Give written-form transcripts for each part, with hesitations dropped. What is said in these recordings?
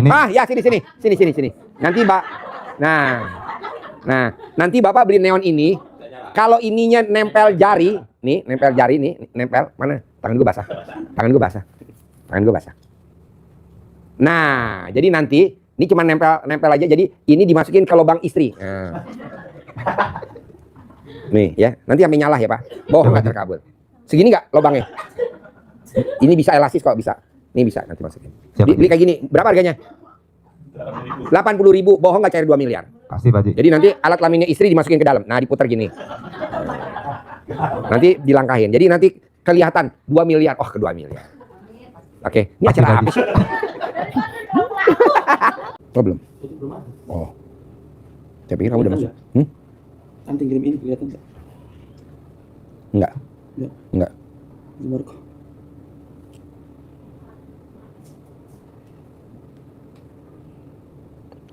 sini. Ya sini. Nanti nanti Bapak beli neon ini. Kalau ininya nempel jari, nempel mana? Tangan gue basah. Nah, jadi nanti ini cuma nempel aja. Jadi ini dimasukin ke lubang istri. Nah. Nih ya, nanti sampai nyala ya Pak. Bohong nggak terkabul. Segini nggak lubangnya? Ini bisa elasis kok bisa. Ini bisa nanti masukin. Beli kayak gini. Berapa harganya? 80.000. Bohong nggak cair 2 miliar. Pasti Pak Haji. Jadi nanti alat kelaminnya istri dimasukin ke dalam. Nah diputar gini. Nanti dilangkahin. Jadi nanti kelihatan 2 miliar. Oh ke 2 miliar. Oke. Ini acara apa sih? Oh belum? Oh. Saya pikir kamu udah masuk. Anting kirim ini kelihatan nggak? Enggak. Gimana kok?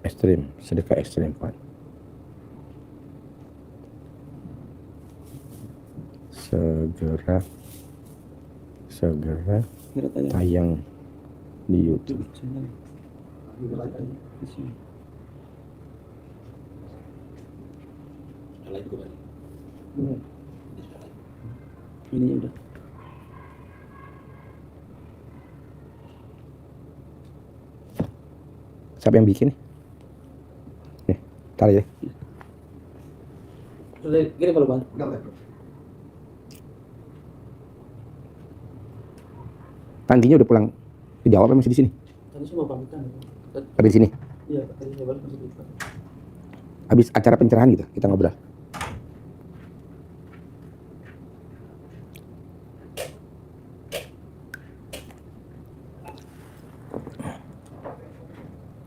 Ekstrim, sedekah ekstrim Pak. Segera tayang di YouTube. Ini udah. Siapa yang bikin? Nih, tarik ya. Gini kalau Bang. Tantinya udah pulang ke Jawa apa masih di sini? Tadi saya mau pamitan. Tapi di sini. Iya, tadi saya balik masih di depan. Habis acara pencerahan gitu, kita ngobrol.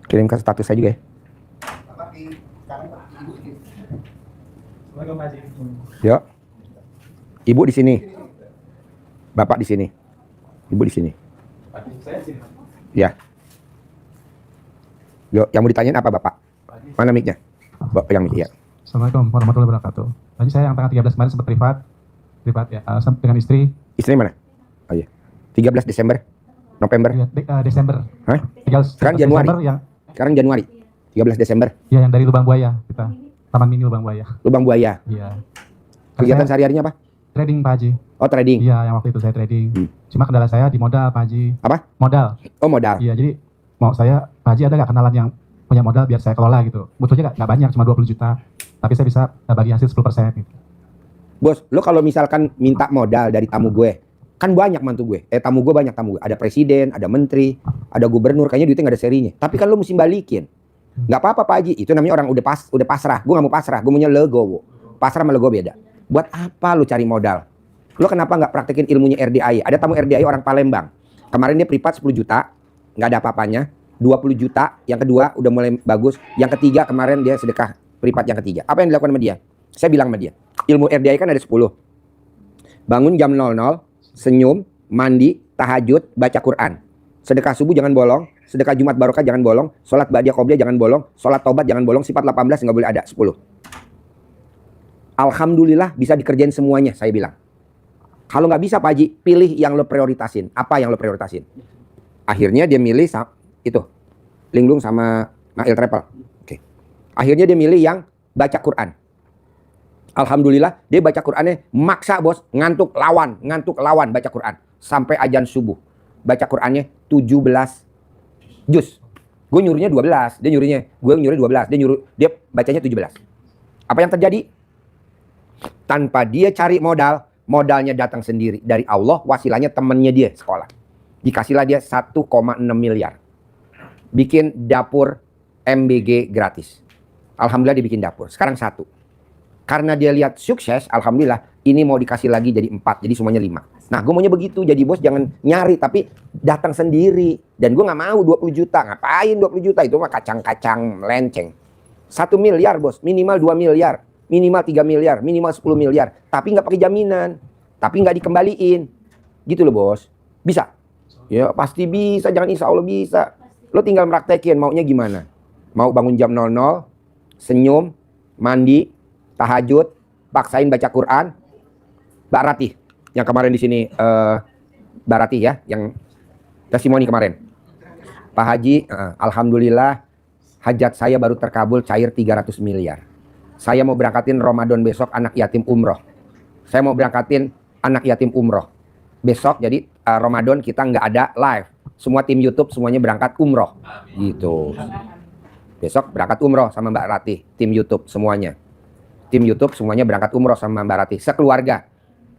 Kirimkan status saya juga ya. Yuk. Ibu di sini. Bapak di sini. Ibu di sini. Ya. Yuk, yang mau ditanyain apa Bapak? Mana mic-nya? Bapak yang mic, ya. Assalamualaikum warahmatullahi wabarakatuh. Tadi saya yang tanggal 13 kemarin sempat privat ya, dengan istri. Istri mana? Oh iya. 13 Desember. November. Ya, Desember. Hah? Sekarang Januari. Desember Sekarang Januari. 13 Desember. Ya, yang dari Lubang Buaya kita. Taman Mini Lubang Buaya. Lubang Buaya. Iya. Kegiatan sehari-harinya apa? Trading Pak Haji. Oh, trading. Iya, yang waktu itu saya trading. Cuma kendala saya di modal Pak Haji. Apa? Modal. Oh, modal. Iya, jadi mau saya Pak Haji ada nggak kenalan yang punya modal biar saya kelola gitu. Butuhnya nggak banyak, cuma 20 juta. Tapi saya bisa bagi hasil 10% gitu. Bos, lo kalau misalkan minta modal dari tamu gue, kan banyak mantu gue. Tamu gue banyak tamu gue. Ada presiden, ada menteri, ada gubernur. Kayaknya duitnya nggak ada serinya. Tapi kan lo mesti balikin. Nggak apa-apa Pak Haji. Itu namanya orang udah pasrah. Gue nggak mau pasrah. Gue maunya legowo. Pasrah sama legowo beda. Buat apa lo cari modal? Lo kenapa nggak praktekin ilmunya RDI? Ada tamu RDI orang Palembang. Kemarin dia privat 10 juta. Nggak ada apa-apanya. 20 juta. Yang kedua udah mulai bagus. Yang ketiga kemarin dia sedekah privat yang ketiga. Apa yang dilakukan sama dia? Saya bilang sama dia. Ilmu RDI kan ada 10. Bangun jam 00. Senyum. Mandi. Tahajud. Baca Quran. Sedekah subuh jangan bolong. Sedekah Jumat Barokah jangan bolong. Sholat Ba'diyah Qobliyah jangan bolong. Sholat Taubat jangan bolong. Sifat 18 nggak boleh ada. 10. Alhamdulillah bisa dikerjain semuanya, saya bilang. Kalau nggak bisa Pak Haji, pilih yang lo prioritasin. Apa yang lo prioritasin? Akhirnya dia milih itu. Linglung sama Mail Travel. Oke. Akhirnya dia milih yang baca Quran. Alhamdulillah dia baca Qurannya maksa bos. Ngantuk lawan baca Quran. Sampai azan subuh. Baca Qurannya 17 juz. Gue nyuruhnya 12. Gue nyuruhnya 12. Dia bacanya 17. Apa yang terjadi? Tanpa dia cari modalnya datang sendiri dari Allah, wasilahnya temennya dia sekolah. Dikasihlah dia 1,6 miliar. Bikin dapur MBG gratis. Alhamdulillah dia bikin dapur. Sekarang 1. Karena dia lihat sukses, alhamdulillah ini mau dikasih lagi jadi 4, jadi semuanya 5. Nah gue maunya begitu, jadi bos jangan nyari tapi datang sendiri. Dan gue gak mau 20 juta, ngapain 20 juta, itu mah kacang-kacang melenceng. 1 miliar bos, minimal 2 miliar. Minimal 3 miliar, minimal 10 miliar. Tapi nggak pakai jaminan. Tapi nggak dikembaliin. Gitu loh bos. Bisa? Ya pasti bisa, jangan insya Allah bisa. Lo tinggal praktekin maunya gimana. Mau bangun jam 00, senyum, mandi, tahajud, paksain baca Quran. Mbak Ratih, yang kemarin di sini Mbak Ratih ya, yang testimoni kemarin. Pak Haji, alhamdulillah hajat saya baru terkabul cair 300 miliar. Saya mau berangkatin Ramadan besok anak yatim umroh. Saya mau berangkatin anak yatim umroh. Besok jadi Ramadan kita nggak ada live. Semua tim YouTube semuanya berangkat umroh. Gitu. Besok berangkat umroh sama Mbak Ratih. Tim YouTube semuanya. Tim YouTube semuanya berangkat umroh sama Mbak Ratih. Sekeluarga.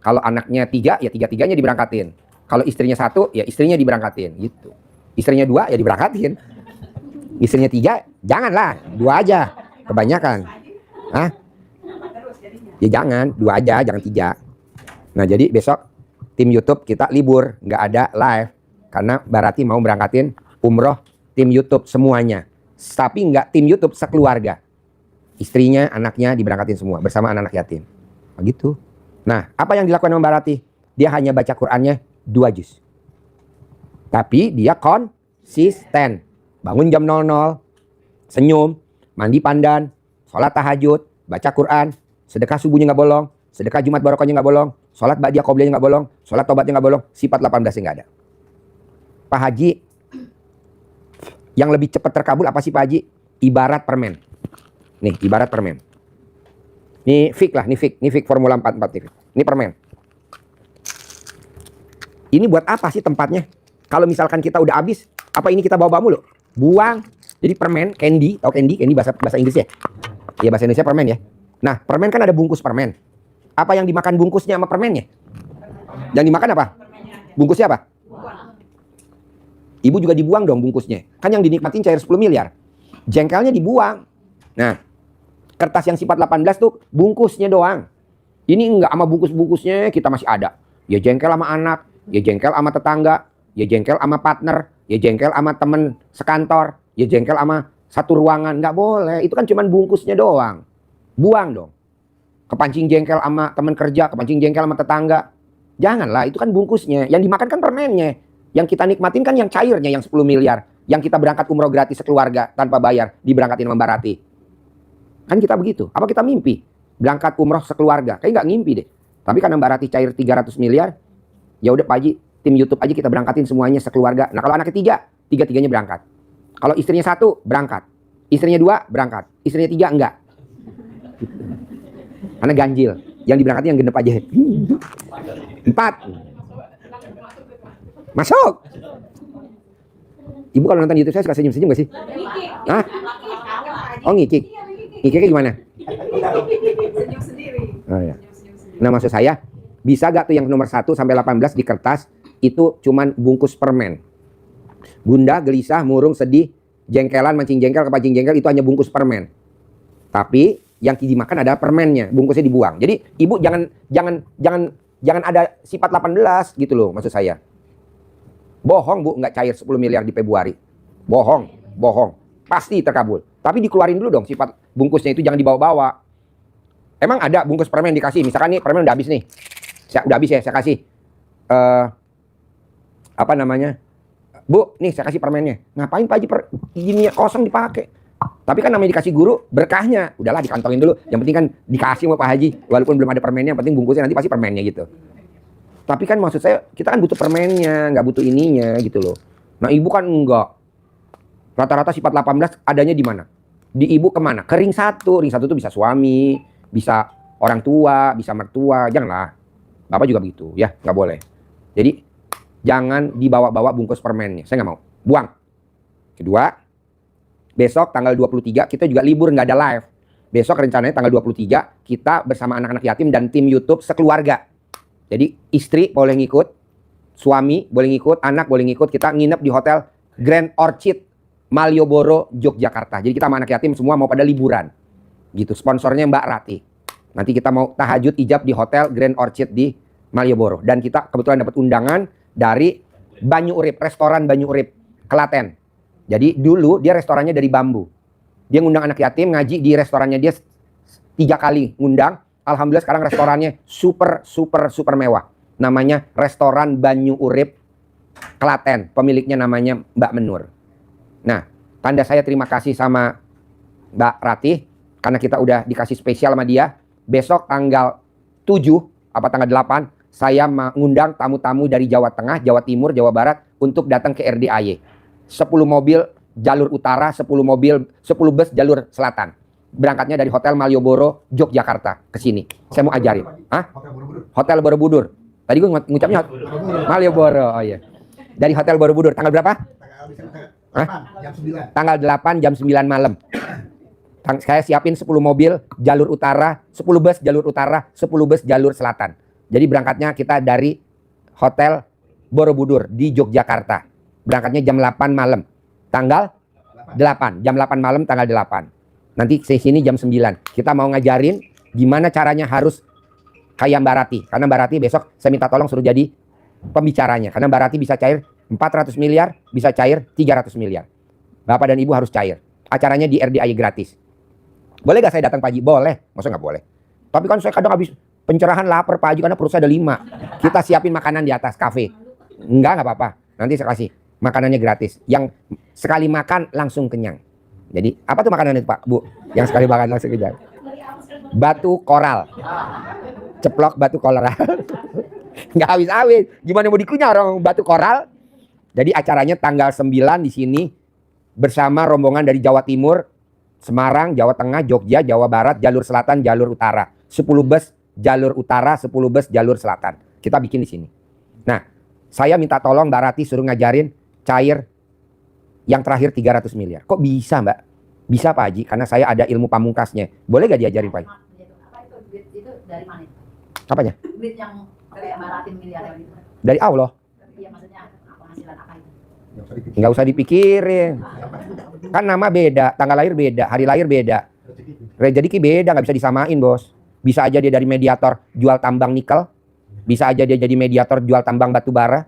Kalau anaknya 3, ya 3-3-nya diberangkatin. Kalau istrinya 1, ya istrinya diberangkatin. Gitu. Istrinya 2, ya diberangkatin. Istrinya 3, janganlah. 2 aja. Kebanyakan. Hah? Ya jangan. 2 aja, jangan 3. Nah jadi besok tim YouTube kita libur. Nggak ada live. Karena Mbak Ratih mau berangkatin umroh tim YouTube semuanya. Tapi nggak tim YouTube sekeluarga. Istrinya, anaknya diberangkatin semua. Bersama anak-anak yatim. Begitu. Nah, apa yang dilakukan sama Mbak Ratih? Dia hanya baca Qur'annya 2 juz. Tapi dia konsisten. Bangun jam 00, senyum, mandi pandan, sholat tahajud, baca Qur'an, sedekah subuhnya nggak bolong, sedekah Jumat barokahnya nggak bolong, sholat ba'diyah qobliyahnya nggak bolong, sholat tobatnya nggak bolong, sifat 18-nya nggak ada. Pak Haji, yang lebih cepat terkabul apa sih Pak Haji? Ibarat permen. Nih, ibarat permen. Ini fik lah, ini fik Formula 44 ini. Ini permen. Ini buat apa sih tempatnya? Kalau misalkan kita udah habis, apa ini kita bawa-bawa mulu? Buang. Jadi permen, candy, tahu candy? Candy bahasa Inggris ya? Iya bahasa Indonesia permen ya. Nah, permen kan ada bungkus permen. Apa yang dimakan bungkusnya sama permennya? Yang dimakan apa? Bungkusnya apa? Ibu juga dibuang dong bungkusnya. Kan yang dinikmatin cair 10 miliar. Jengkelnya dibuang. Nah, kertas yang sifat 18 tuh bungkusnya doang. Ini enggak sama bungkus-bungkusnya kita masih ada. Ya jengkel sama anak, ya jengkel sama tetangga, ya jengkel sama partner, ya jengkel sama temen sekantor, ya jengkel sama satu ruangan. Nggak boleh, itu kan cuman bungkusnya doang. Buang dong. Kepancing jengkel sama temen kerja, kepancing jengkel sama tetangga. Janganlah, itu kan bungkusnya. Yang dimakan kan permennya. Yang kita nikmatin kan yang cairnya, yang 10 miliar. Yang kita berangkat umroh gratis sekeluarga tanpa bayar, diberangkatin sama Mbak Ratih. Kan kita begitu. Apa kita mimpi? Berangkat umroh sekeluarga. Kayak nggak ngimpi deh. Tapi karena Mbak Ratih cair 300 miliar, ya udah Pak Haji, tim YouTube aja kita berangkatin semuanya sekeluarga. Nah kalau anak ketiga, 3-3-nya berangkat. Kalau istrinya 1, berangkat. Istrinya 2, berangkat. Istrinya 3, enggak. Karena ganjil. Yang diberangkatin yang genep aja. 4. Masuk. Ibu kalau nonton YouTube saya suka senyum-senyum gak sih? Hah? Oh ngikik. Ngikiknya gimana? Senyum sendiri. Oh, ya. Nah maksud saya, bisa gak tuh yang nomor 1 sampai 18 di kertas, itu cuman bungkus permen. Gundah, gelisah, murung, sedih, jengkelan, mancing jengkel, kepancing jengkel, itu hanya bungkus permen. Tapi yang dimakan adalah permennya, bungkusnya dibuang. Jadi ibu jangan ada sifat 18 gitu loh maksud saya. Bohong Bu, nggak cair 10 miliar di Februari. Bohong. Pasti terkabul. Tapi dikeluarin dulu dong sifat bungkusnya itu, jangan dibawa-bawa. Emang ada bungkus permen dikasih, misalkan nih permen udah habis nih. Udah habis ya, saya kasih. Apa namanya? Bu, nih saya kasih permennya. Ngapain Pak Haji ini kosong dipakai? Tapi kan namanya dikasih guru, berkahnya. Udahlah dikantongin dulu. Yang penting kan dikasih sama Pak Haji. Walaupun belum ada permennya, yang penting bungkusnya nanti pasti permennya gitu. Tapi kan maksud saya, kita kan butuh permennya, nggak butuh ininya gitu loh. Nah ibu kan enggak. Rata-rata sifat 18 adanya di mana? Di ibu kemana? Ke ring 1. Ring 1 itu bisa suami, bisa orang tua, bisa mertua. Janganlah. Bapak juga begitu ya, nggak boleh. Jadi jangan dibawa-bawa bungkus permennya. Saya nggak mau. Buang. Kedua, besok tanggal 23 kita juga libur, nggak ada live. Besok rencananya tanggal 23 kita bersama anak-anak yatim dan tim YouTube sekeluarga. Jadi istri boleh ngikut, suami boleh ngikut, anak boleh ngikut. Kita nginep di hotel Grand Orchid Malioboro, Yogyakarta. Jadi kita sama anak yatim semua mau pada liburan. Gitu, sponsornya Mbak Ratih. Nanti kita mau tahajud ijab di hotel Grand Orchid di Malioboro. Dan kita kebetulan dapat undangan dari Banyu Urip, restoran Banyu Urip, Klaten. Jadi dulu dia restorannya dari bambu. Dia ngundang anak yatim ngaji di restorannya dia 3 kali ngundang. Alhamdulillah sekarang restorannya super mewah. Namanya restoran Banyu Urip Klaten. Pemiliknya namanya Mbak Menur. Nah, tanda saya terima kasih sama Mbak Ratih karena kita udah dikasih spesial sama dia. Besok tanggal 7 apa tanggal 8 saya mengundang tamu-tamu dari Jawa Tengah, Jawa Timur, Jawa Barat untuk datang ke RDAY. 10 mobil jalur utara, 10 mobil, 10 bus jalur selatan. Berangkatnya dari Hotel Malioboro, Yogyakarta ke sini. Saya mau ajarin. Hah? Hotel Borobudur. Tadi gue ngucapnya Malioboro. Oh iya. Dari Hotel Borobudur tanggal berapa? Hah? Tanggal 8 jam 9 malam. Saya siapin 10 mobil jalur utara, 10 bus jalur utara, 10 bus jalur selatan. Jadi berangkatnya kita dari Hotel Borobudur di Yogyakarta. Berangkatnya jam 8 malam. Tanggal 8. Jam 8 malam tanggal 8. Nanti ke sini jam 9. Kita mau ngajarin gimana caranya harus kayak Mbak Rati. Karena Mbak Rati besok saya minta tolong suruh jadi pembicaranya. Karena Mbak Rati bisa cair 400 miliar, bisa cair 300 miliar. Bapak dan Ibu harus cair. Acaranya di RDI gratis. Boleh gak saya datang Pak Haji? Boleh. Masa gak boleh? Tapi kan saya kadang habis pencerahan lapar Pak Haji karena perut saya ada 5. Kita siapin makanan di atas kafe. Enggak apa-apa. Nanti saya kasih. Makanannya gratis. Yang sekali makan langsung kenyang. Jadi apa tuh makanan itu Pak Bu? Yang sekali makan langsung kenyang. Batu koral. Ceplok batu koral. Nggak habis-habis. Gimana mau dikunyah orang batu koral? Jadi acaranya tanggal 9 di sini bersama rombongan dari Jawa Timur, Semarang, Jawa Tengah, Jogja, Jawa Barat, jalur selatan, jalur utara. 10 bus jalur utara, 10 bus jalur selatan. Kita bikin di sini. Nah, saya minta tolong Mbak Rati suruh ngajarin cair yang terakhir 300 miliar. Kok bisa Mbak? Bisa Pak Haji, karena saya ada ilmu pamungkasnya. Boleh gak diajarin Pak Haji? Apa itu duit itu dari mana? Apanya? Duit yang kayak Mbak miliar itu. Dari Allah. Iya maksudnya penghasilan apa itu? Nggak usah dipikirin. Kan nama beda, tanggal lahir beda, hari lahir beda. Rezeki beda, nggak bisa disamain bos. Bisa aja dia dari mediator jual tambang nikel. Bisa aja dia jadi mediator jual tambang batu bara.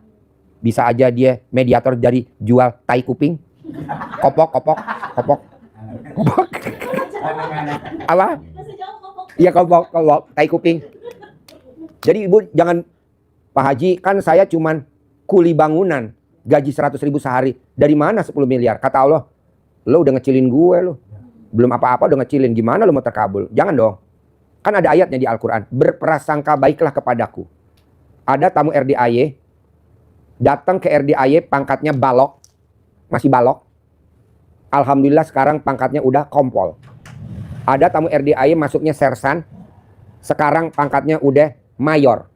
Bisa aja dia mediator dari jual tai kuping. Kopok. Apa? Iya kopok, tai kuping. Jadi Ibu jangan, Pak Haji kan saya cuman kuli bangunan. Gaji 100.000 sehari. Dari mana 10 miliar? Kata Allah, lo udah ngecilin gue lo. Belum apa-apa udah ngecilin. Gimana lo mau terkabul? Jangan dong. Kan ada ayatnya di Al-Quran. Berprasangka baiklah kepadaku. Ada tamu RDAY. Datang ke RDAY pangkatnya balok. Masih balok. Alhamdulillah sekarang pangkatnya udah kompol. Ada tamu RDAY masuknya sersan. Sekarang pangkatnya udah mayor.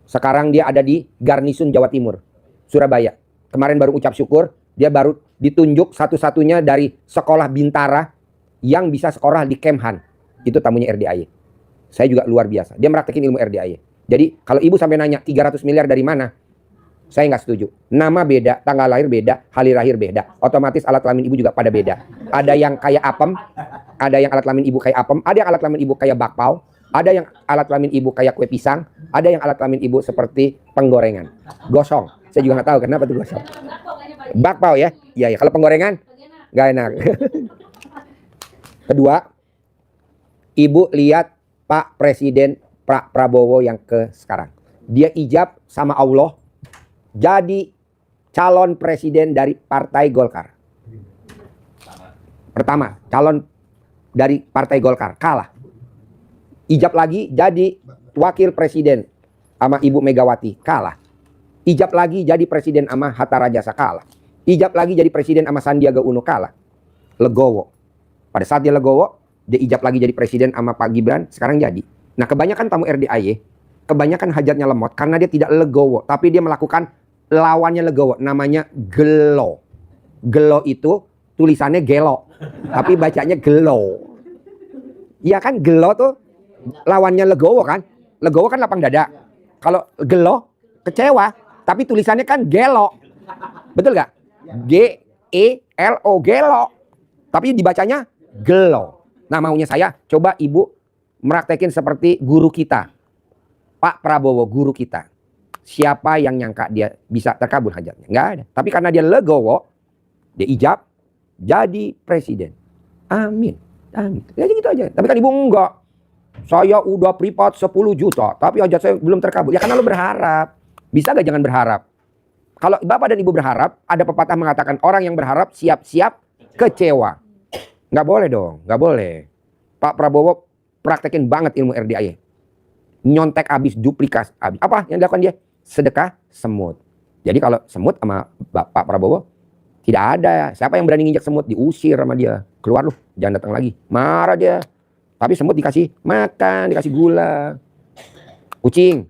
Sekarang dia ada di Garnisun Jawa Timur. Surabaya. Kemarin baru ucap syukur. Dia baru ditunjuk satu-satunya dari sekolah Bintara yang bisa sekolah di Kemhan. Itu tamunya RDAY. Saya juga luar biasa. Dia meraktekin ilmu RDAY. Jadi kalau Ibu sampai nanya 300 miliar dari mana? Saya nggak setuju. Nama beda, tanggal lahir beda, hari lahir beda. Otomatis alat kelamin Ibu juga pada beda. Ada yang kayak apem, ada yang alat kelamin Ibu kayak apem, ada yang alat kelamin Ibu kayak bakpao, ada yang alat kelamin Ibu kayak kue pisang, ada yang alat kelamin Ibu seperti penggorengan. Gosong. Saya juga nggak tahu kenapa tuh gosong. Bakpao ya? Iya ya. Kalau penggorengan nggak enak. Kedua, Ibu lihat Pak Presiden Pak Prabowo yang ke sekarang. Dia ijab sama Allah jadi calon presiden dari Partai Golkar. Pertama, calon dari Partai Golkar kalah. Ijab lagi jadi wakil presiden sama Ibu Megawati kalah. Ijab lagi jadi presiden sama Hatta Rajasa kalah. Ijab lagi jadi presiden sama Sandiaga Uno kalah. Legowo. Pada saat dia legowo, dia ijab lagi jadi presiden sama Pak Gibran, sekarang jadi. Nah kebanyakan tamu RDAY, kebanyakan hajatnya lemot karena dia tidak legowo. Tapi dia melakukan lawannya legowo, namanya gelo. Gelo itu tulisannya gelo, tapi bacanya gelo. Iya kan gelo tuh lawannya legowo kan. Legowo kan lapang dada. Kalau gelo kecewa, tapi tulisannya kan gelo. Betul gak? G-E-L-O, gelo. Tapi dibacanya gelo. Nah maunya saya coba Ibu meraktekin seperti guru kita. Pak Prabowo, guru kita. Siapa yang nyangka dia bisa terkabul hajatnya? Nggak ada. Tapi karena dia legowo, dia ijab, jadi presiden. Amin. Amin. Jadi gitu aja. Tapi kan Ibu enggak. Saya udah privat 10 juta, tapi hajat saya belum terkabul. Ya karena lo berharap. Bisa gak jangan berharap? Kalau Bapak dan Ibu berharap, ada pepatah mengatakan orang yang berharap siap-siap kecewa. Nggak boleh dong, nggak boleh. Pak Prabowo praktekin banget ilmu RDAY. Nyontek habis, duplikas habis. Apa yang dilakukan dia? Sedekah semut. Jadi kalau semut sama Pak Prabowo, Tidak ada. Siapa yang berani nginjak semut diusir sama dia. Keluar lu, jangan datang lagi. Marah dia. Tapi semut dikasih makan, dikasih gula. Kucing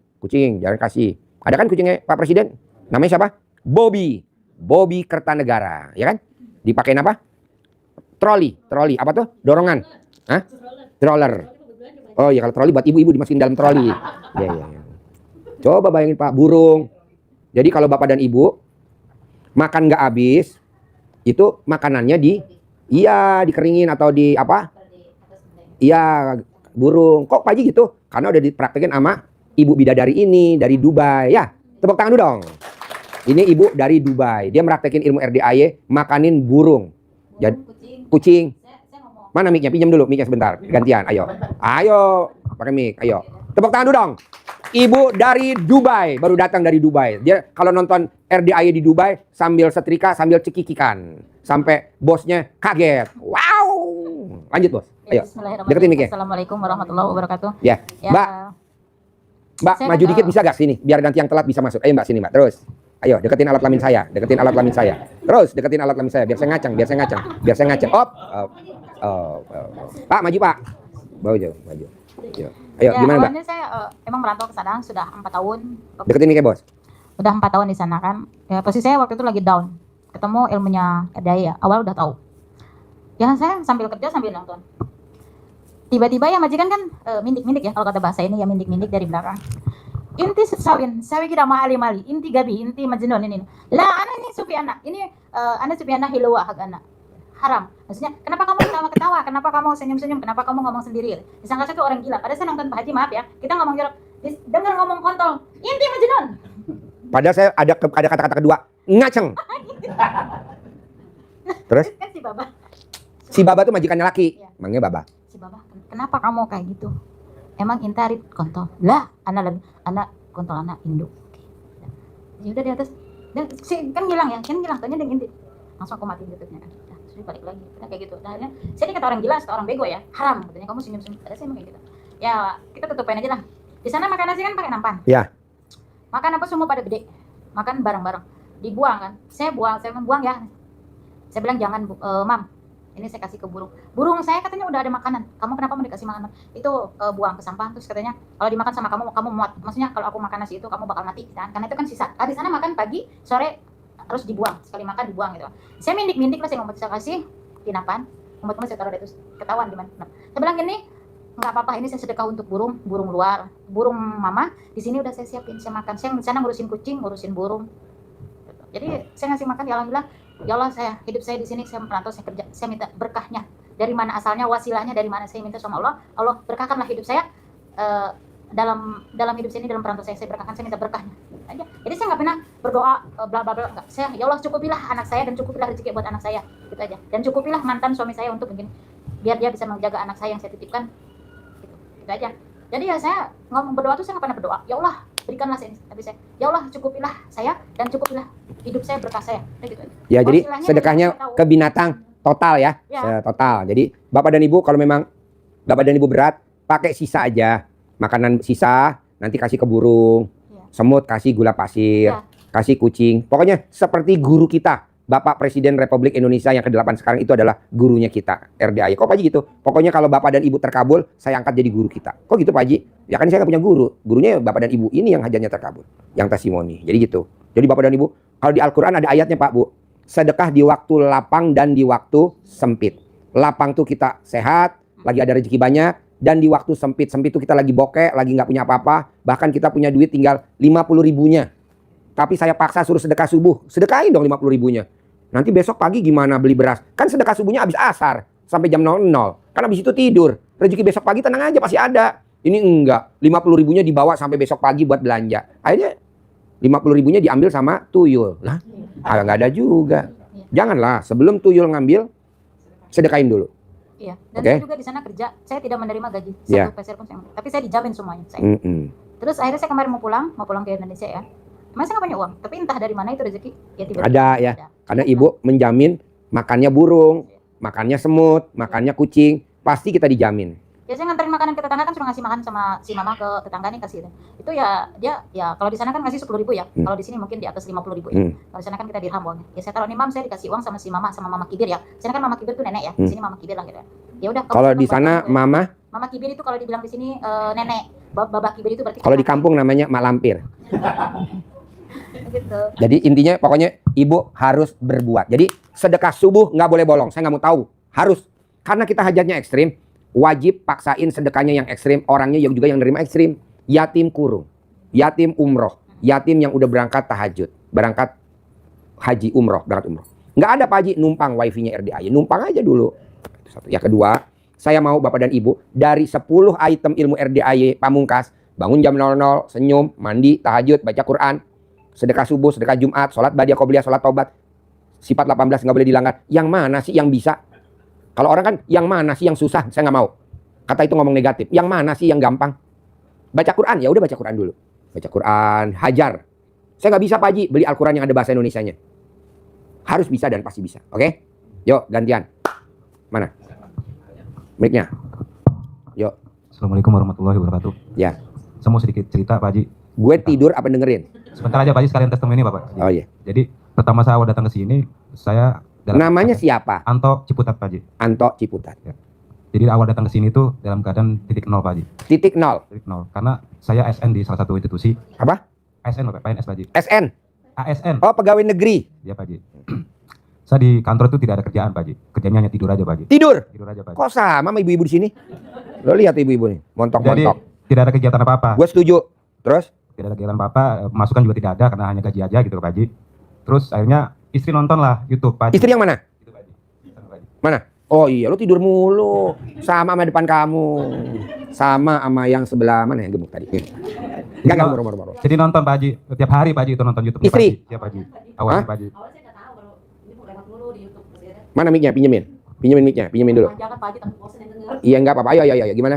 jangan kasih. Ada kan kucingnya Pak Presiden? Namanya siapa? Bobby Kertanegara, ya kan? Dipakein apa? Troli, apa tuh? Dorongan. Hah? Stroller. Oh iya, kalau troli buat ibu-ibu dimasukin dalam troli. Ya. Coba bayangin Pak, burung. Jadi kalau bapak dan ibu makan nggak habis, itu makanannya dikeringin atau di apa? Iya, burung. Kok Pak Haji gitu? Karena udah dipraktekin sama ibu bidadari ini dari Dubai. Ya, tepuk tangan dulu dong. Ini ibu dari Dubai. Dia meraktekin ilmu RDAY, makanin burung. Jadi kucing. Saya ngomong. Mana mic-nya? Pinjam dulu mic-nya sebentar. Gantian. Ayo. Pakai mic. Ayo. Tepuk tangan dulu dong. Ibu dari Dubai, baru datang dari Dubai. Dia kalau nonton RDAY di Dubai sambil setrika, sambil cekikikan. Sampai bosnya kaget. Wow. Lanjut, Bos. Ayo. Deketin mic-nya. Assalamualaikum warahmatullahi wabarakatuh. Ya. Mbak, Saya maju nggak dikit tahu. bisa gak sini? Biar nanti yang telat bisa masuk. Ayo Mbak, sini Mbak. Terus. Ayo, deketin alat kelamin saya. Terus, deketin alat kelamin saya. Biar saya ngacang. Op. Pak, maju Pak. Maju. Ayo, gimana Mbak? Awalnya saya emang merantau ke sana sudah 4 tahun. Deketin mic-nya, Bos. Udah 4 tahun di sana kan. Ya, posisi saya waktu itu lagi down. Ketemu ilmunya daya. Awal udah tahu. Ya saya sambil kerja sambil nonton. Tiba-tiba ya majikan kan mindik-mindik ya kalau kata bahasa ini ya mindik-mindik dari belakang. Inti sawi kita mali, inti gabi, inti majnun ini. Lah anak ini Sufiana, ini anak Sufiana hilwa hak anak. Haram. Maksudnya, kenapa kamu ketawa-ketawa? Kenapa kamu senyum-senyum? Kenapa kamu ngomong sendiri? Disangka saya tuh orang gila. Padahal saya nonton Pak Haji, maaf ya. Kita ngomong jorok. Dengar ngomong kontol. Inti majnun. Padahal saya ada kata-kata kedua, ngaceng. Terus Kan si Baba. si Baba tuh majikannya laki. Iya. Manggilnya Baba. Si Baba, kenapa kamu kayak gitu? Emang intarit kontol. Lah, anak kontol anak induk. Ya udah di atas. Dan si kan ngilang ya, tanya dengan inti. Langsung aku matiin YouTube-nya. Nah, terus balik lagi. Udah kayak gitu. Nah, akhirnya saya dikata orang gila, orang bego ya. Haram katanya kamu senyum-senyum. Ada saya emang kayak gitu. Ya, kita tutupin aja lah. Di sana makan nasi kan pakai nampan. Ya. Makan apa semua pada gede. Makan bareng-bareng. Dibuang kan. Saya buang ya. Saya bilang jangan, Mam. Ini saya kasih ke burung. Burung saya katanya udah ada makanan. Kamu kenapa mau dikasih makanan? Itu buang ke sampah. Terus katanya kalau dimakan sama kamu muat. Maksudnya kalau aku makan nasi itu kamu bakal mati. Kan? Karena itu kan sisa. Di sana makan pagi, sore harus dibuang. Sekali makan dibuang gitu. Saya mindik lah saya ngomong saya kasih di nampan. Ngumpet-ngumpet saya taruh di itu ketahuan di mana. Saya bilang gini, nggak apa-apa ini saya sedekah untuk burung luar. Burung mama di sini udah saya siapin, saya makan. Saya di sana ngurusin kucing, ngurusin burung. Jadi saya ngasih makan, ya alhamdulillah. Ya Allah, hidup saya di sini, saya merantau, saya kerja, saya minta berkahnya. Dari mana asalnya, wasilahnya dari mana, saya minta sama Allah. Allah berkahkanlah hidup saya dalam hidup saya ini, dalam perantau saya berkahkan, saya minta berkahnya. Aja. Jadi saya nggak pernah berdoa bla bla bla, enggak. Saya ya Allah cukupilah anak saya dan cukupilah rezeki buat anak saya, gitu aja. Dan cukupilah mantan suami saya untuk begini, biar dia bisa menjaga anak saya yang saya titipkan. Gitu aja. Jadi ya saya ngomong berdoa tuh saya nggak pernah berdoa. Ya Allah berikanlah saya, tapi saya ya Allah cukupilah saya dan cukupilah hidup saya berkah saya. Gitu. Ya, jadi Wasilahnya sedekahnya dari saya tahu. ke binatang total ya. Ya. Total. Jadi Bapak dan Ibu kalau memang Bapak dan Ibu berat, pakai sisa aja. Makanan sisa nanti kasih ke burung. Ya. Semut kasih gula pasir, Ya. kasih kucing. Pokoknya seperti guru kita. Bapak Presiden Republik Indonesia yang ke-8 sekarang itu adalah gurunya kita, RDAY. Kok Pak Haji gitu? Pokoknya kalau Bapak dan Ibu terkabul, saya angkat jadi guru kita. Kok gitu Pak Haji? Ya kan saya nggak punya guru. Gurunya Bapak dan Ibu ini yang hajatnya terkabul. Yang testimoni. Jadi gitu. Jadi Bapak dan Ibu, kalau di Al-Quran ada ayatnya Pak Bu. Sedekah di waktu lapang dan di waktu sempit. Lapang tuh kita sehat, lagi ada rezeki banyak. Dan di waktu sempit tuh kita lagi bokeh, lagi nggak punya apa-apa. Bahkan kita punya duit tinggal 50 ribunya. Tapi saya paksa suruh sedekah subuh. Sedekahin dong 50 ribunya. Nanti besok pagi gimana beli beras? Kan sedekah subuhnya habis asar. Sampai jam 00. Kan habis itu tidur. Rezeki besok pagi tenang aja pasti ada. Ini enggak. 50 ribunya dibawa sampai besok pagi buat belanja. Akhirnya 50 ribunya diambil sama tuyul. Lah, nggak ada juga. Janganlah. Sebelum tuyul ngambil, sedekahin dulu. Iya. Dan Oke. saya juga di sana kerja. Saya tidak menerima gaji. Iya. Satu peser pun saya. Tapi saya dijamin semuanya. Saya. Terus akhirnya saya kemarin mau pulang ke Indonesia ya. Mas saya nggak punya uang, tapi entah dari mana itu rezeki ya tiba-tiba Ada ya. Karena Ibu menjamin makannya burung, makannya semut, makannya kucing, pasti kita dijamin. Ya saya nganterin makanan ke tetangga kan suruh ngasih makan sama si mama ke tetangga nih kasih. Itu ya dia ya kalau di sana kan ngasih 10.000 ya. Kalau di sini mungkin di atas 50.000 ya. Kalau di sana kan kita dirham uangnya. Ya saya taruh nih mam saya dikasih uang sama si mama sama mama kibir ya. Di sana kan mama kibir tuh nenek ya. Di sini mama kibir lah gitu ya. Ya udah Kalau di sana mama, mama kibir itu kalau dibilang di sini nenek. Babak kibir itu berarti kalau di kampung namanya mak lampir. gitu. Jadi intinya pokoknya ibu harus berbuat. Jadi sedekah subuh nggak boleh bolong. Saya nggak mau tahu. Harus. Karena kita hajatnya ekstrim. Wajib paksain sedekahnya yang ekstrim. Orangnya yang juga yang nerima ekstrim. Yatim kurung. Yatim umroh. Yatim yang udah berangkat tahajud. Berangkat haji umroh. Berangkat umroh. Nggak ada Pak Haji numpang wifi-nya RDAY. Numpang aja dulu. Satu. Yang kedua. Saya mau Bapak dan Ibu. Dari 10 item ilmu RDAY Pamungkas. Bangun jam 00. Senyum. Mandi. Tahajud. Baca Quran. Sedekah subuh. Sedekah Jumat. Sholat badiah qobliyah. Sholat taubat. Sifat 18 nggak boleh dilanggar. Yang mana sih yang bisa? Kalau orang kan, yang mana sih yang susah? Saya nggak mau. Kata itu ngomong negatif. Yang mana sih yang gampang? Baca Quran, ya udah baca Quran dulu. Baca Quran, hajar. Saya nggak bisa Pak Haji beli Al-Quran yang ada bahasa Indonesianya. Harus bisa dan pasti bisa. Oke? Yuk, gantian. Mana? Mic-nya. Yuk. Assalamualaikum warahmatullahi wabarakatuh. Ya. Saya mau sedikit cerita Pak Haji. Gue tidur apa dengerin? Sebentar aja Pak Haji sekalian testimoni Bapak. Oh iya. Jadi pertama saya awal datang ke sini, saya Namanya siapa? Anto Ciputat Pak Haji. Anto Ciputat. Jadi awal datang ke sini tuh dalam keadaan titik nol Pak Haji. Titik nol. Titik nol. Karena saya ASN di salah satu institusi. Apa? ASN Bapak, PNS Pak Haji. SN. ASN. Oh, pegawai negeri. Ya Pak Haji. Saya di kantor itu tidak ada kerjaan Pak Haji. Kerjanya hanya tidur aja Pak Haji. Tidur. Tidur aja Pak Haji. Kok sama ibu-ibu di sini? Lo lihat ibu-ibu nih, Jadi montok-montok. tidak ada kegiatan apa-apa. Gue setuju. Terus? Tidak ada kegiatan apa-apa. Masukan juga tidak ada karena hanya gaji aja gitu Pak Haji. Terus akhirnya istri nonton lah YouTube Pak Haji. Istri yang mana? Gitu, Pak Haji. Sama, Pak Haji. Mana? Oh iya, lo tidur mulu. Sama depan kamu. Sama yang sebelah mana yang gemuk tadi? Enggak, moro-moro. Jadi nonton Pak Haji. Tiap hari Pak Haji itu nonton YouTube. Istri? Pak Haji. Tiap Pak Haji. Awalnya Hah? Pak Haji. Awalnya saya nggak tahu kalau ini mau lewat dulu di YouTube. Mana mic-nya? Pinjemin. Pinjemin mic-nya, pinjemin dulu. Jangan Pak Haji takut bosan yang denger. Iya enggak apa-apa. Ayo. Gimana?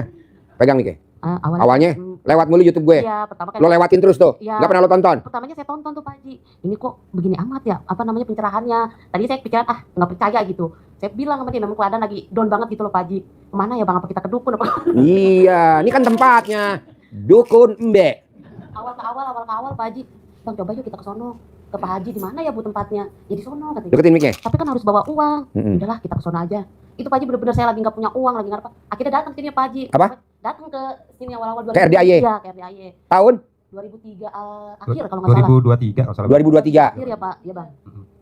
Pegang mic-nya. Awalnya lewat mulu YouTube gue. Iya, pertama kan. Lo lewatin terus tuh. Iya. Enggak pernah lo tonton. Pertamanya saya tonton tuh Pak Haji. Ini kok begini amat ya? Apa namanya pencerahannya? Tadi saya pikiran nggak percaya gitu. Saya bilang sama dia memang keadaan lagi down banget gitu loh Pak Haji. Kemana ya Bang? Apa kita ke dukun apa? Iya, ini kan tempatnya. Dukun Embe. awal ke awal Pak Haji. Bang coba yuk kita ke sono. Ke Pak Haji di mana ya Bu tempatnya? Ya di sono katanya. Deketin mic-nya. Tapi kan harus bawa uang. Mm-mm. Udahlah kita ke sono aja. Itu Pak Haji bener-bener saya lagi nggak punya uang, lagi nggak apa. Akhirnya datang sini Pak Haji. Apa? Datang ke sini awal-awal Ke RDAY? Iya, ke RDAY. Tahun 2003 akhir kalau nggak salah. 2023 kalau salah. 2023. Akhir ya Pak, ya Bang.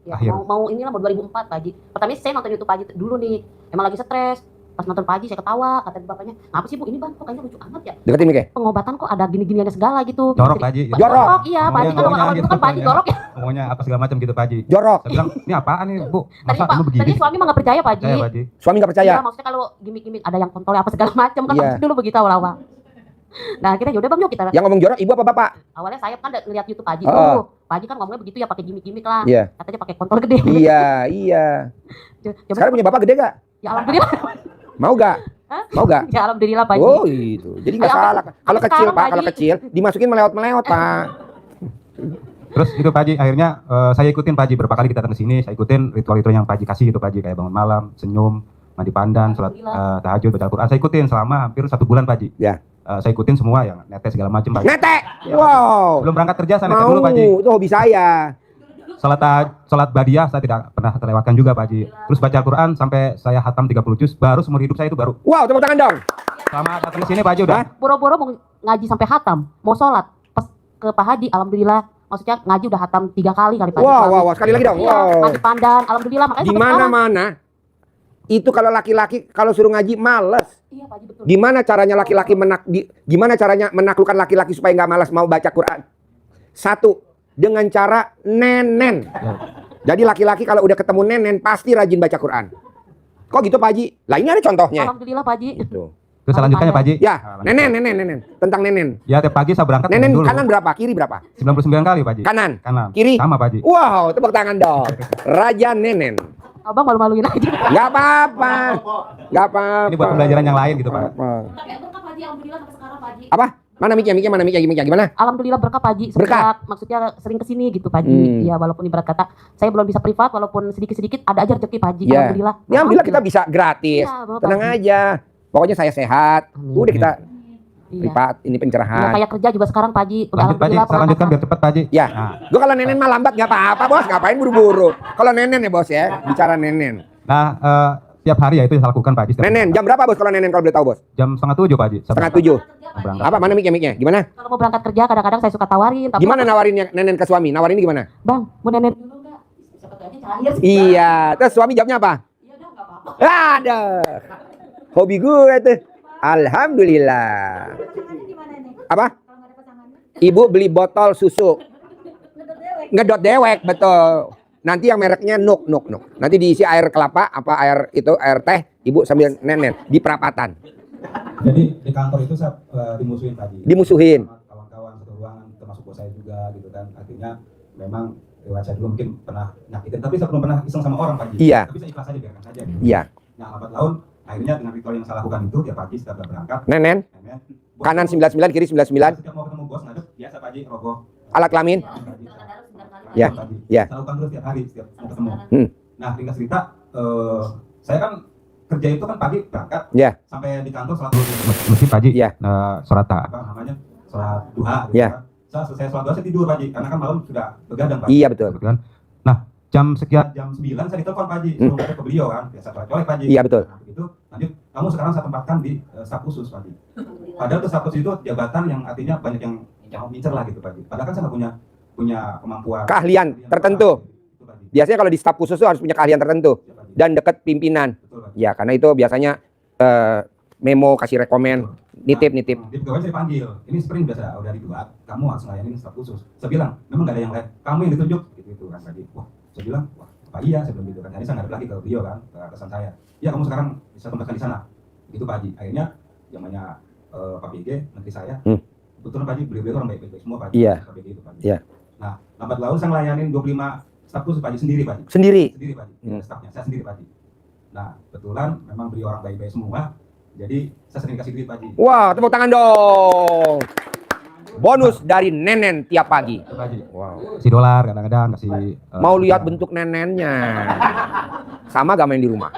Ya, Akhir. mau inilah mau 2004 Pak Haji. Pertamanya saya nonton YouTube Pak Haji dulu nih. Emang lagi stres. Pas nonton Pak Haji saya ketawa, kata bapaknya, "Ngapa sih Bu ini Bang? Kok kayaknya lucu amat ya? Deketin mic-nya. Pengobatan kok ada gini-giniannya segala gitu." Jorok Pak Haji. Jorok. Iya, Pak Haji kan Ngomongnya awal-awal itu gitu, kan Pak Haji pokoknya. jorok ya. Ngomongnya apa segala macam gitu Pak Haji. Jorok. Saya bilang, ini apaan nih Bu? Tadi Masa Pak, kamu begini? tadi suami mah nggak percaya Pak Haji. Saya Pak Haji. Suami nggak percaya. Iya, maksudnya kalau gimmick-gimmick ada yang kontolnya apa segala macam kan Iya. dulu begitu awal-awal. Nah, akhirnya yaudah Bang yuk kita. Yang ngomong jorok ibu apa bapak? Awalnya saya kan ngeliat YouTube Pak Haji Oh. tuh. Pak Haji kan ngomongnya begitu ya pakai gimmick-gimmick lah. Iya. Katanya pakai kontol gede. Iya. Coba, Sekarang punya bapak gede gak? ya alhamdulillah. Mau gak? Hah? Mau gak? Ya alhamdulillah Pak Haji. Oh itu. Jadi nggak Ayo, salah. Kalau sampai kecil sekarang, Pak, Pak kalau Haji. kecil dimasukin melewat-melewat Pak. Terus itu Pak Haji, akhirnya saya ikutin Pak Haji berapa kali kita datang ke sini, saya ikutin ritual-ritual yang Pak Haji kasih gitu Pak Haji, kayak bangun malam, senyum, mandi pandan, sholat tahajud, baca Al-Quran. Saya ikutin selama hampir 1 bulan Pak Haji. Ya. Saya ikutin semua yang netes segala macam Pak Haji. Nete. Wow. Belum berangkat kerja saya netes Mau. dulu Pak Haji. Itu hobi saya. Sholat badiah saya tidak pernah terlewatkan juga Pak Haji. Terus baca Al-Quran sampai saya hatam 30 juz, baru seumur hidup saya itu baru. Wow, tepuk tangan dong. Selama datang ke sini Pak Haji udah. Boro-boro mau ngaji sampai hatam, mau sholat pas ke Pak Haji, alhamdulillah. Maksudnya ngaji udah hatam 3 kali Pak Haji. Wow, sekali lagi dong. Iya, Wow. mandi pandan, alhamdulillah makanya Di sampai sekarang. mana-mana itu kalau laki-laki kalau suruh ngaji males. Iya Pak Haji betul. Gimana caranya laki-laki gimana caranya menaklukkan laki-laki supaya nggak malas mau baca Quran? Satu, dengan cara nenen. Jadi laki-laki kalau udah ketemu nenen pasti rajin baca Quran. Kok gitu Pak Haji? Lah ini ada contohnya. Alhamdulillah Pak Haji. Gitu. Terus selanjutnya Pak Haji. Ya, nenen. Tentang nenen. Ya tiap pagi saya berangkat Nenen dulu. kanan berapa? Kiri berapa? 99 kali Pak Haji. Kanan. Kanan. Kiri? Sama Pak Haji. Wow, tepuk tangan dong. Raja nenen. Abang malu-maluin aja. Nggak apa-apa. Nggak apa-apa. Ini buat pembelajaran yang lain gitu Pak. Apa? Tapi berkah Pak Haji, alhamdulillah sampai sekarang Pak Haji. Apa? Mana mic-nya? Gimana? Alhamdulillah berkah Pak Haji. Berkah? Sejak maksudnya sering kesini gitu Pak Haji. Ya walaupun ibarat kata saya belum bisa privat, walaupun sedikit-sedikit ada aja rezeki Pak Haji. Ya. Alhamdulillah. Ya alhamdulillah kita bisa gratis. Iya, Bapak Tenang Haji. aja. Pokoknya saya sehat. Udah kita Iya. privat ini Iya, pencerahan. kayak kerja juga sekarang Pak Haji. Udah Lanjut Pak Haji, alhamdulillah saya lanjutkan biar cepat Pak Haji. Ya. Nah, Gua kalau nenen mah lambat nggak apa-apa bos, ngapain buru-buru. Kalau nenen ya bos ya, bicara nenen. Tiap hari ya itu yang saya lakukan Pak Haji. Setiap Nenen, jam berapa bos kalau nenen kalau boleh tahu bos? jam 6:30 Pak Haji. Saya Setengah berangkat. 7. Berangkat. Apa mana miknya? Gimana? Kalau mau berangkat kerja kadang-kadang saya suka tawarin. Tapi Gimana nawarinnya nenen ke suami? Nawarinnya gimana? Bang, mau nenek dulu nggak? Siapa tahu aja cair. Iya, terus suami jawabnya apa? Iya udah nggak apa-apa. Ada. Hobi gue tuh. Alhamdulillah. Pasangannya gimana nih? Apa? Kalau nggak ada pasangannya? Ibu beli botol susu. Ngedot dewek. Ngedot dewek, betul. Nanti yang mereknya Nuk. Nanti diisi air kelapa, apa air teh, ibu sambil nenen di perapatan. Jadi di kantor itu saya dimusuhin Pak Haji. Dimusuhin. Sama kawan-kawan satu ruangan termasuk bos saya juga gitu kan. Artinya memang lewat saya dulu mungkin pernah nyakitin, tapi saya belum pernah iseng sama orang Pak Haji. Iya. Tapi saya ikhlas aja biarkan saja. Gitu. Iya. Nah, lambat laun akhirnya dengan ritual yang saya lakukan itu tiap pagi setelah berangkat, Nenen, bos kanan tuh 99, kiri 99. Setiap mau ketemu bos ngadep, biasa Pak Haji rogoh. Alat kelamin. Ya, ya. Saya lakukan terus tiap hari setiap mau ketemu. Nah, ringkas cerita, saya kan kerja itu kan pagi berangkat, Ya. sampai di kantor sholat masjid Pak Haji, Ya. sholat apa namanya, sholat duha. Gitu Ya. kan. Saya selesai sholat duha saya tidur Pak Haji, karena kan malam sudah begadang Pak. Iya, betul. Gitu kan. Nah, jam sekian jam 9 saya ditelepon Pak Haji, suruh ke beliau kan, biasa colek Pak Haji. Iya, betul. Nah, begitu lanjut, kamu sekarang saya tempatkan di staf khusus Pak Haji. Padahal tuh staf khusus itu jabatan yang artinya banyak yang ngincer lah gitu Pak Haji. Padahal kan saya nggak punya kemampuan. Keahlian tertentu. Itu, Pak Haji. Biasanya kalau di staf khusus tuh harus punya keahlian tertentu Ya, Pak Haji. dan dekat pimpinan. Betul, Pak Haji. Ya, karena itu biasanya memo kasih rekomen, nitip. Di pegawai saya dipanggil, ini sprint biasa udah dibuat, kamu harus ngelayanin staf khusus. Saya bilang, memang nggak ada yang lain, kamu yang ditunjuk, gitu kan Pak Haji. Wah, saya bilang, wah apa iya, saya bilang gitu kan. Jadi saya nggak lagi ke beliau kan, ke atasan saya. Ya kamu sekarang bisa tempatkan di sana, gitu Pak Haji. Akhirnya zamannya Pak BG, menteri saya, betul Pak Haji, beliau orang baik-baik semua Pak Haji. Iya. Pak BG itu Pak Haji. Iya. Nah, lambat laun saya ngelayanin 25 staf khusus Pak Haji sendiri Pak Haji. Sendiri. Sendiri Pak Haji, stafnya, saya sendiri Pak Haji. Nah, kebetulan memang beliau orang baik-baik semua, jadi saya sering kasih duit Pak Haji. Wah, tepuk tangan dong. Bonus dari nenen tiap pagi. Itu, Pak Haji. Wow. Kasih dolar kadang-kadang, kasih Mau lihat bentuk nenennya. Sama gak main di rumah?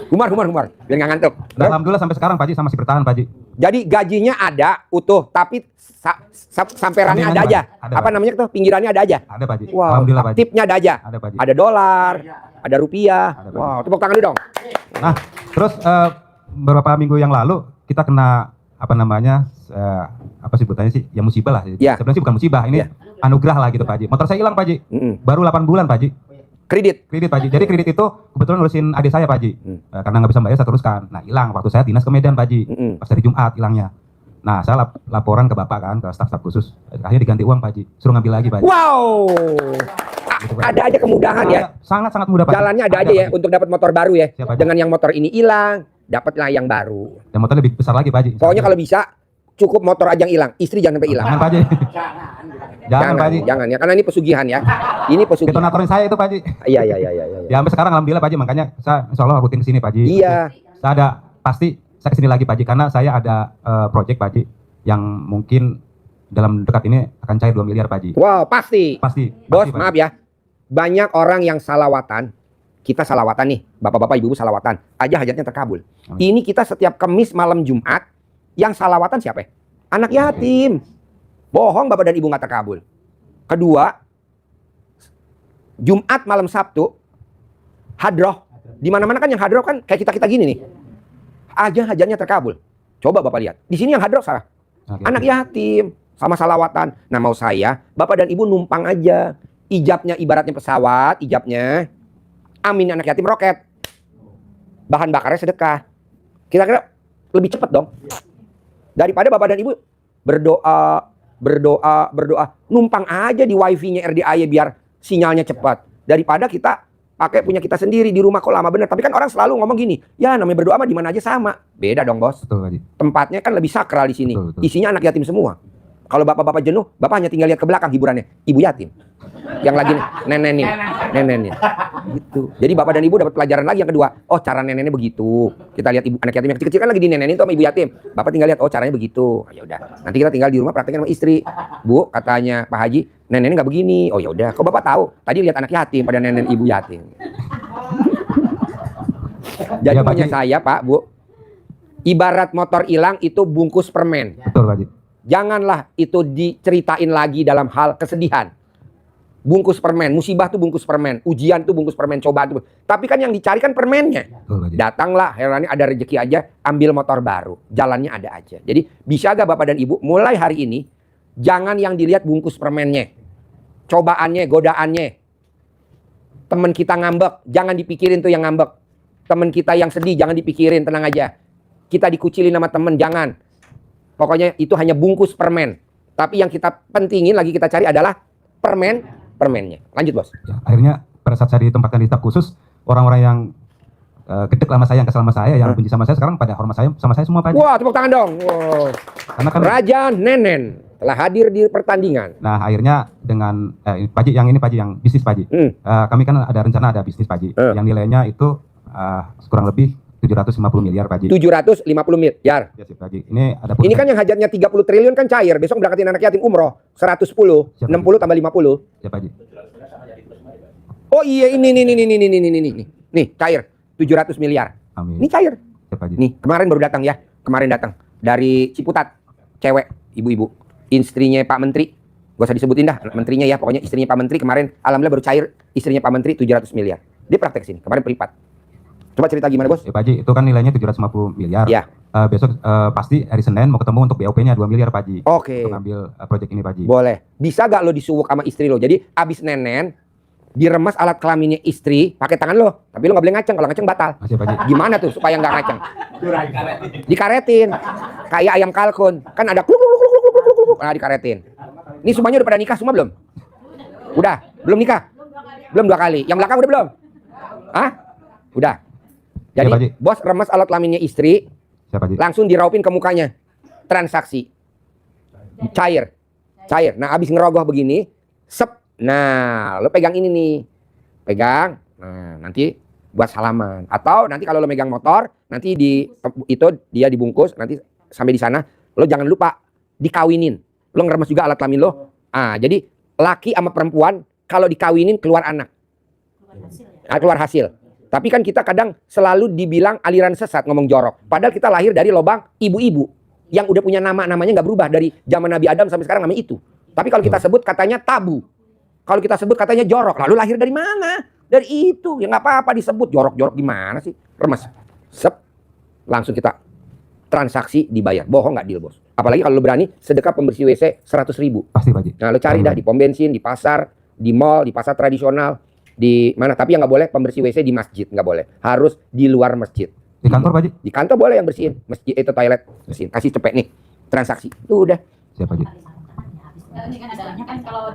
Humar. Biar nggak ngantuk. Dan alhamdulillah sampai sekarang Pak Haji saya masih bertahan Pak Haji. Jadi gajinya ada utuh, tapi samperannya ada aja. Ada, Apa Pak. namanya tuh? Pinggirannya ada aja. Ada Pak Haji. Wow. Alhamdulillah Pak Haji. Tipnya ada aja. Ada Pak Haji. Ada dolar, ada rupiah. Ada, Pak. Wow, tepuk tangan dulu dong. Nah, terus beberapa minggu yang lalu kita kena apa namanya apa sebutannya sih? Ya musibah lah. Ya. Sebenarnya sih bukan musibah, ini Ya. anugerah lah gitu Pak Haji. Motor saya hilang Pak Haji. Baru 8 bulan Pak Haji. Kredit. Kredit Pak Haji. Jadi kredit itu kebetulan ngurusin adik saya Pak Haji. Karena nggak bisa bayar saya teruskan. Nah, hilang waktu saya dinas ke Medan Pak Haji. Pas hari Jumat hilangnya. Nah, saya laporan ke Bapak kan, ke staf-staf khusus. Akhirnya diganti uang Pak Haji. Suruh ngambil lagi Pak Haji. Wow. Ada aja kemudahan ya. Sangat-sangat mudah Pak Haji. Jalannya ada aja ya Pak Haji. untuk dapat motor baru ya. Siap, Pak Haji. Dengan yang motor ini hilang, dapatlah yang baru. Dan motor lebih besar lagi Pak Haji. Pokoknya kalau bisa cukup motor aja yang hilang, istri jangan sampai hilang. Jangan Pak Haji. Jangan Pak Haji. Jangan ya, karena ini pesugihan ya. Ini pesugihan. Detonatorin saya itu Pak Haji. Iya. Ya sampai sekarang alhamdulillah Pak Haji, makanya saya insya Allah rutin kesini Pak Haji. Iya. Saya ada pasti saya kesini lagi Pak Haji karena saya ada project Pak Haji yang mungkin dalam dekat ini akan cair 2 miliar Pak Haji. Wow, pasti. Pasti. Bos, pasti, Pak maaf Haji. ya. Banyak orang yang salawatan. Kita salawatan nih, bapak-bapak, ibu-ibu salawatan. Aja hajatnya terkabul. Amin. Ini kita setiap Kamis malam Jumat, yang salawatan siapa ya? Anak yatim. Bohong bapak dan ibu nggak terkabul. Kedua, Jumat malam Sabtu, hadroh. Di mana-mana kan yang hadroh kan kayak kita gini nih. Aja hajatnya terkabul. Coba bapak lihat. Di sini yang hadroh salah. Oke. Anak yatim sama salawatan. Nah mau saya, bapak dan ibu numpang aja. Ijabnya ibaratnya pesawat, ijabnya. Amin anak yatim roket. Bahan bakarnya sedekah. Kira-kira lebih cepat dong. Daripada bapak dan ibu berdoa. Numpang aja di wifi-nya RDAY biar sinyalnya cepat. Daripada kita pakai punya kita sendiri di rumah kok lama bener. Tapi kan orang selalu ngomong gini, ya namanya berdoa mah di mana aja sama. Beda dong bos. Betul Pak Haji. Tempatnya kan lebih sakral di sini. Betul. Isinya anak yatim semua. Kalau bapak-bapak jenuh, bapak hanya tinggal lihat ke belakang hiburannya. Ibu yatim. Yang lagi nenenin. Gitu. Jadi bapak dan ibu dapat pelajaran lagi yang kedua. Oh, cara nenennya begitu. Kita lihat ibu anak yatim yang kecil-kecil kan lagi dinenenin tuh sama ibu yatim. Bapak tinggal lihat, oh caranya begitu. Ya udah. Nanti kita tinggal di rumah praktekin sama istri. Bu, katanya Pak Haji, nenennya nggak begini. Oh ya udah. Kok bapak tahu? Tadi lihat anak yatim pada nenen ibu yatim. Jadi Ya, Pak maunya Haji. saya, Pak, Bu, Ibarat motor hilang itu bungkus permen. Betul Pak Haji. Janganlah itu diceritain lagi dalam hal kesedihan. Bungkus permen, musibah tuh bungkus permen, ujian tuh bungkus permen, cobaan tuh. Tapi kan yang dicari kan permennya. Betul Pak Haji. Datanglah, herani ada rezeki aja, ambil motor baru. Jalannya ada aja. Jadi bisa gak Bapak dan Ibu mulai hari ini, jangan yang dilihat bungkus permennya. Cobaannya, godaannya. Temen kita ngambek, jangan dipikirin tuh yang ngambek. Temen kita yang sedih, jangan dipikirin, tenang aja. Kita dikucilin sama temen, jangan. Pokoknya itu hanya bungkus permen. Tapi yang kita pentingin lagi kita cari adalah permennya. Lanjut bos. Ya, akhirnya pada saat saya ditempatkan di staf khusus, orang-orang yang gedek sama saya, yang kesal sama saya, yang benci sama saya, sekarang pada hormat saya, sama saya semua Pak Haji. Wah, tepuk tangan dong. Wow. Karena kan, Raja Nenen telah hadir di pertandingan. nah akhirnya dengan Pak Haji, yang ini Pak Haji, yang bisnis Pak Haji. Kami kan ada rencana ada bisnis Pak Haji. Yang nilainya itu kurang lebih 750 miliar Pak Haji. 750 miliar. Ya, Pak Haji. Ini ada Ini kan yang hajatnya 30 triliun kan cair. Besok berangkatin anak yatim umroh 110, Siap, 60 tambah 50. ya Pak Haji. Oh iya ini. Nih cair 700 miliar. Amin. Ini cair. Ya, Pak Haji. Nih kemarin baru datang ya. Kemarin datang dari Ciputat. Cewek, ibu-ibu. Istrinya Pak Menteri. Gak usah disebutin dah menterinya ya. Pokoknya istrinya Pak Menteri kemarin alhamdulillah baru cair. Istrinya Pak Menteri 700 miliar. Dia praktek sini. Kemarin privat. Coba cerita gimana bos? Ya Pak Haji, itu kan nilainya 750 miliar. Ya. Besok pasti hari Senin mau ketemu untuk BOP-nya 2 miliar Pak Haji. Oke. Untuk ngambil proyek ini Pak Haji. Boleh. Bisa gak lo disuwuk sama istri lo? Jadi abis nenen, diremas alat kelaminnya istri pakai tangan lo. Tapi lo gak boleh ngaceng. Kalau ngaceng batal. Masih Pak Haji. Gimana tuh supaya nggak ngaceng? Dikaretin. Kayak ayam kalkun. Kan ada kluk kluk kluk kluk kluk kluk. Nah, dikaretin. Ini semuanya udah pada nikah semua belum? Udah? Belum nikah? Belum 2 kali. Yang belakang udah belum? Hah? Udah. Ya, Pak Haji. Jadi bos remas alat kelaminnya istri, Siap Pak Haji. langsung diraupin ke mukanya. Transaksi. Cair. Nah, abis ngerogoh begini, sep. Nah, lo pegang ini nih. Pegang. Nah, nanti buat salaman. Atau nanti kalau lo megang motor, nanti itu dia dibungkus, nanti sampai di sana, lo jangan lupa dikawinin. Lo ngeremas juga alat kelamin lo. Jadi laki sama perempuan kalau dikawinin keluar anak. Keluar hasil. Tapi kan kita kadang selalu dibilang aliran sesat ngomong jorok. Padahal kita lahir dari lobang ibu-ibu yang udah punya namanya nggak berubah dari zaman Nabi Adam sampai sekarang namanya itu. Tapi kalau kita sebut katanya tabu. Kalau kita sebut katanya jorok. Lalu lahir dari mana? Dari itu. Ya nggak apa-apa disebut jorok-jorok gimana sih? Remes. Sep. Langsung kita transaksi dibayar. Bohong nggak deal bos. Apalagi kalau lo berani sedekah pembersih WC 100.000. Pasti Pak Haji. Nah lo cari dah di pom bensin, di pasar, di mall, di pasar tradisional. Di mana, tapi yang nggak boleh pembersih WC di masjid, nggak boleh, harus di luar masjid. Di kantor Pak Haji. Di kantor boleh yang bersihin, masjid itu toilet bersihin, kasih cepet nih transaksi itu udah. Siap Pak Haji. Ini kan adanya kan kalau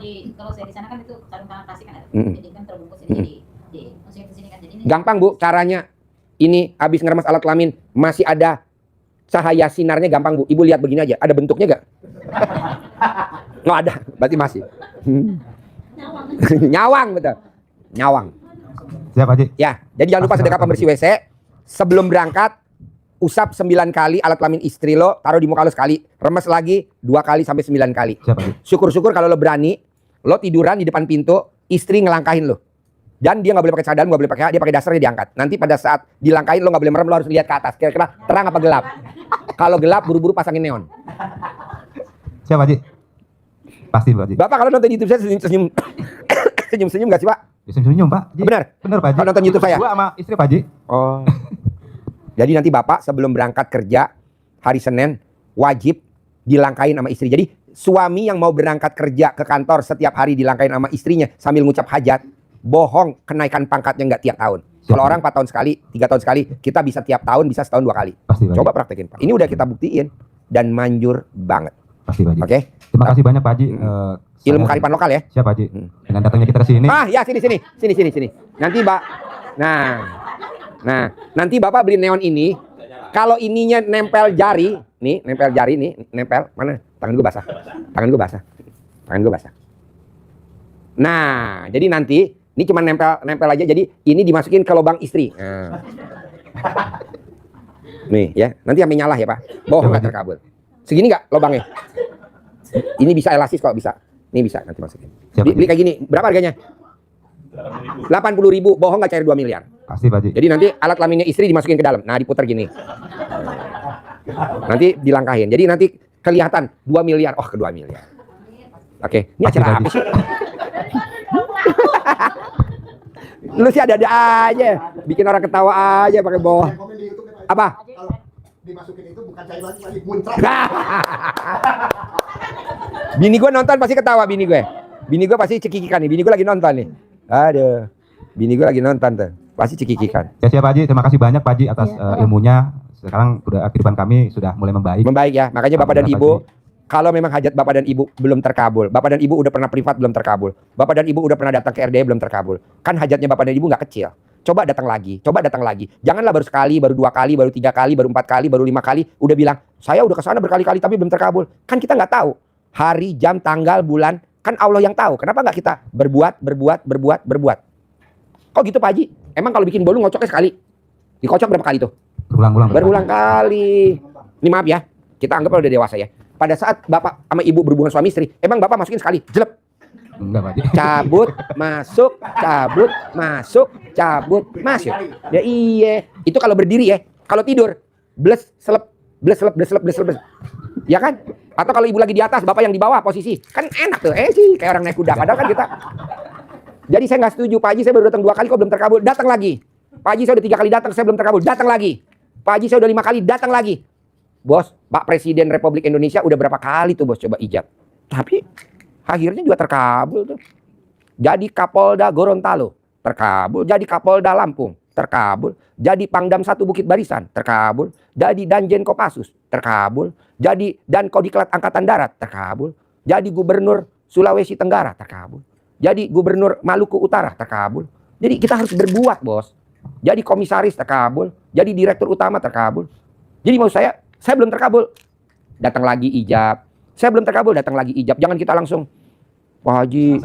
saya di sana kan itu sarung tangan plastik kan ada. Jadi kan terbungkus ini di masukin ke sini kan. Jadi ini Gampang Bu caranya. Ini habis ngeremas alat kelamin masih ada cahaya sinarnya, gampang Bu. Ibu lihat begini aja, ada bentuknya gak? Nggak ada, berarti masih. Nyawang betul. Nyawang. Siap Pak Haji. Ya, jadi jangan lupa sedekah pembersih WC. Sebelum berangkat, usap 9 kali alat kelamin istri lo, taruh di muka lo sekali, remes lagi 2 kali sampai 9 kali. Siap Pak Haji. Syukur-syukur kalau lo berani, lo tiduran di depan pintu, istri ngelangkahin lo. Dan dia nggak boleh pakai cadar, nggak boleh pakai, dia pakai dasarnya diangkat. Nanti pada saat dilangkahin lo nggak boleh merem, lo harus lihat ke atas. Kira-kira terang apa gelap? Kalau gelap, buru-buru pasangin neon. Siap Pak Haji. Pasti Pak Haji. Bapak kalau nonton YouTube saya senyum-senyum, senyum-senyum nggak sih Pak? Bisa senyum Pak Haji. Benar? Benar Pak Haji. Kalau nonton YouTube saya? Gua sama istri Pak Haji. Oh. Jadi nanti Bapak sebelum berangkat kerja hari Senin wajib dilangkain sama istri. Jadi suami yang mau berangkat kerja ke kantor setiap hari dilangkain sama istrinya sambil ngucap hajat, bohong, kenaikan pangkatnya nggak tiap tahun. Kalau orang 4 tahun sekali, 3 tahun sekali, kita bisa tiap tahun, bisa setahun 2 kali. Pasti Pak Haji. Coba praktekin Pak. Ini udah kita buktiin dan manjur banget. Pasti Pak Haji. Oke? Terima kasih banyak Pak Haji. Ilmu kearifan lokal ya. Siap Pak Haji. Dengan datangnya kita ke sini. Ya sini. Nanti Mbak. Nah, nanti Bapak beli neon ini. Kalau ininya nempel jari, nih, nempel jari nih, nempel mana? Tangan gue basah. Nah, jadi nanti ini cuma nempel aja. Jadi ini dimasukin ke lubang istri. Nah. Nih ya, nanti sampai nyala ya Pak. Bohong nggak terkabul. Segini nggak lubangnya? Ini bisa elastis kok bisa. Ini bisa nanti masukin. Beli kayak gini, berapa harganya? 80.000. Bohong nggak cair 2 miliar. Pasti Pak Haji. Jadi nanti alat kelaminnya istri dimasukin ke dalam. Nah diputar gini. Nanti dilangkahin. Jadi nanti kelihatan 2 miliar. Oh, ke 2 miliar. Oke, ini acara apa sih? Lu sih ada-ada aja. Bikin orang ketawa aja pakai bawah. Komen di YouTube ya, Pak. Apa? Kalau dimasukin itu bukan cairan lagi muncrat. Bini gue nonton pasti ketawa bini gue. Bini gue pasti cekikikan nih. Bini gue lagi nonton nih. Aduh. Bini gue lagi nonton tuh. Pasti cekikikan. Ya siap Pak Haji, terima kasih banyak Pak Haji atas Iya. ilmunya. Sekarang udah kehidupan kami sudah mulai membaik. Membaik ya. Makanya Bapak dan Alhamdulillah, Ibu, kalau memang hajat Bapak dan Ibu belum terkabul, Bapak dan Ibu udah pernah privat belum terkabul, Bapak dan Ibu udah pernah datang ke RDI belum terkabul, kan hajatnya Bapak dan Ibu nggak kecil. Coba datang lagi, coba datang lagi. Janganlah baru sekali, baru 2 kali, baru 3 kali, baru 4 kali, baru 5 kali, udah bilang saya udah kesana berkali-kali tapi belum terkabul. Kan kita nggak tahu hari, jam, tanggal, bulan, kan Allah yang tahu. Kenapa nggak kita berbuat? Kok gitu Pak Haji? Emang kalau bikin bolu ngocoknya sekali? Dikocok berapa kali tuh? Berulang kali. Ini maaf ya, kita anggap udah dewasa ya. Pada saat Bapak sama Ibu berhubungan suami istri, emang Bapak masukin sekali, jelek. Enggak Pak Haji. Cabut, masuk, cabut, masuk, cabut, masuk. Ya iya, itu kalau berdiri ya. Kalau tidur, bles, selep, bles, selep, bles, selep, bles, selep, bles. Ya kan? Atau kalau Ibu lagi di atas, Bapak yang di bawah posisi. Kan enak tuh, sih kayak orang naik kuda. Padahal kan kita. Jadi saya nggak setuju, Pak Haji saya baru datang 2 kali kok belum terkabul, datang lagi. Pak Haji saya udah 3 kali datang, saya belum terkabul, datang lagi. Pak Haji saya udah 5 kali, datang lagi. Bos, Pak Presiden Republik Indonesia udah berapa kali tuh bos coba ijab. Tapi akhirnya juga terkabul tuh. Jadi Kapolda Gorontalo, terkabul. Jadi Kapolda Lampung, terkabul. Jadi Pangdam 1 Bukit Barisan, terkabul. Jadi Danjen Kopassus, terkabul. Jadi Dankodiklat Angkatan Darat, terkabul. Jadi Gubernur Sulawesi Tenggara, terkabul. Jadi Gubernur Maluku Utara, terkabul. Jadi kita harus berbuat bos. Jadi komisaris terkabul. Jadi direktur utama terkabul. Jadi mau saya belum terkabul. Datang lagi ijab. Saya belum terkabul, datang lagi ijab. Jangan kita langsung, Pak Haji,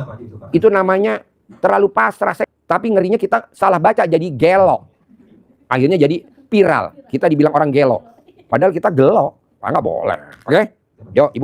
itu namanya terlalu pasrah. Tapi ngerinya kita salah baca jadi gelo. Akhirnya jadi viral. Kita dibilang orang gelo. Padahal kita gelo. Nggak boleh. Oke? Yuk, Ibu.